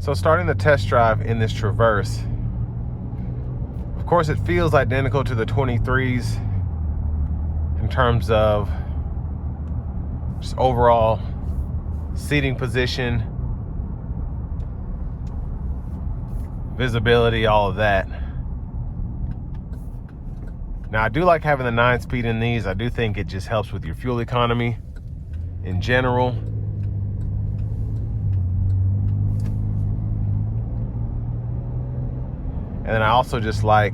So starting the test drive in this Traverse, of course it feels identical to the 23s in terms of just overall seating position, visibility, all of that. Now I do like having the 9-speed in these. I do think it just helps with your fuel economy in general. And then I also just like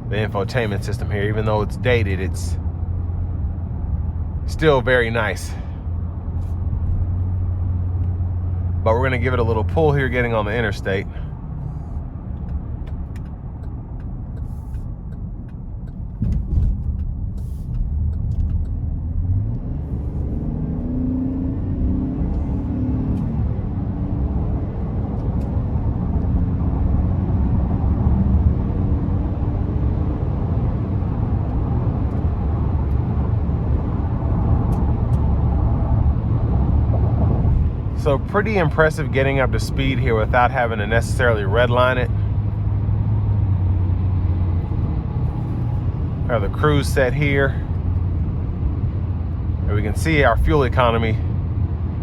the infotainment system here. Even though it's dated, it's still very nice. But we're gonna give it a little pull here getting on the interstate. So pretty impressive getting up to speed here without having to necessarily redline it. We have the cruise set here. And we can see our fuel economy.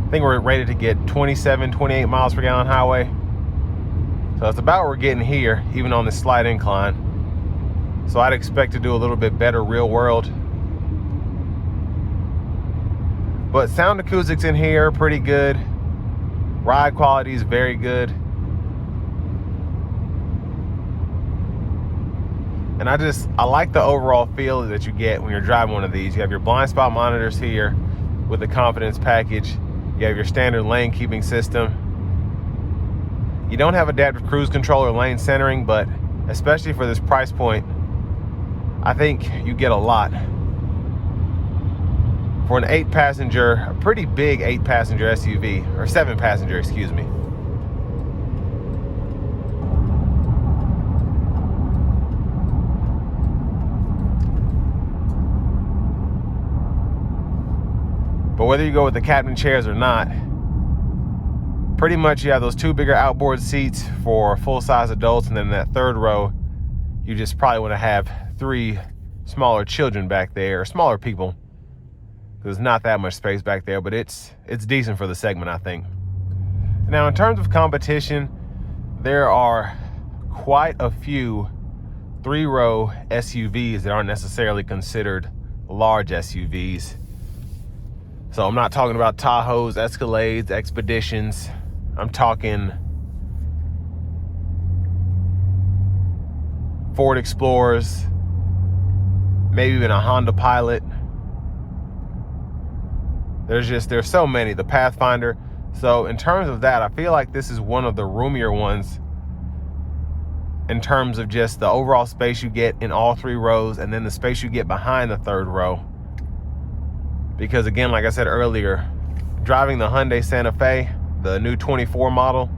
I think we're rated to get 27, 28 miles per gallon highway. So that's about what we're getting here, even on this slight incline. So I'd expect to do a little bit better real world. But sound acoustics in here, pretty good. Ride quality is very good. And I like the overall feel that you get when you're driving one of these. You have your blind spot monitors here with the confidence package. You have your standard lane keeping system. You don't have adaptive cruise control or lane centering, but especially for this price point, I think you get a lot. For an 8-passenger, a pretty big 8-passenger SUV, or 7-passenger, excuse me. But whether you go with the captain chairs or not, pretty much you have those 2 bigger outboard seats for full-size adults, and then that third row, you just probably want to have 3 smaller children back there, or smaller people. There's not that much space back there, but it's decent for the segment, I think. Now, in terms of competition, there are quite a few 3-row SUVs that aren't necessarily considered large SUVs. So I'm not talking about Tahoes, Escalades, Expeditions. I'm talking Ford Explorers, maybe even a Honda Pilot. There's so many, the Pathfinder. So in terms of that, I feel like this is one of the roomier ones in terms of just the overall space you get in all 3 rows, and then the space you get behind the 3rd row. Because again, like I said earlier, driving the Hyundai Santa Fe, the new 24 model,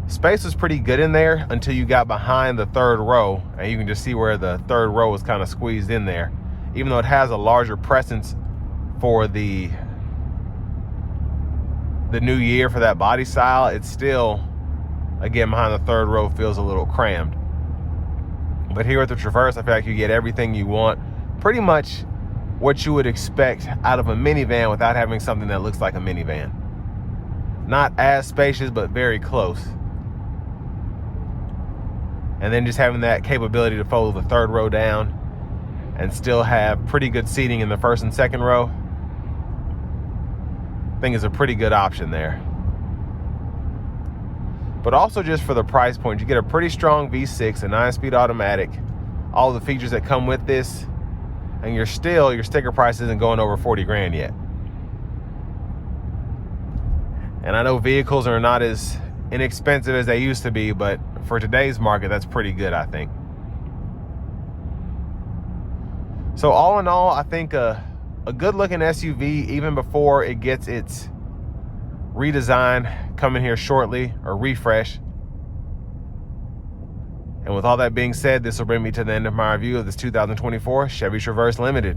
space was pretty good in there until you got behind the 3rd row, and you can just see where the 3rd row was kind of squeezed in there. Even though it has a larger presence for the new year for that body style, it's still, again, behind the 3rd row feels a little crammed. But here at the Traverse, I feel like you get everything you want, pretty much what you would expect out of a minivan without having something that looks like a minivan. Not as spacious, but very close. And then just having that capability to fold the 3rd row down and still have pretty good seating in the 1st and 2nd row, I think is a pretty good option there. But also just for the price point, you get a pretty strong V6, a 9-speed automatic, all the features that come with this, and your sticker price isn't going over 40 grand yet. And I know vehicles are not as inexpensive as they used to be, but for today's market, that's pretty good, I think. So all in all, I think a good looking SUV, even before it gets its redesign coming here shortly, or refresh. And with all that being said, this will bring me to the end of my review of this 2024 Chevy Traverse Limited.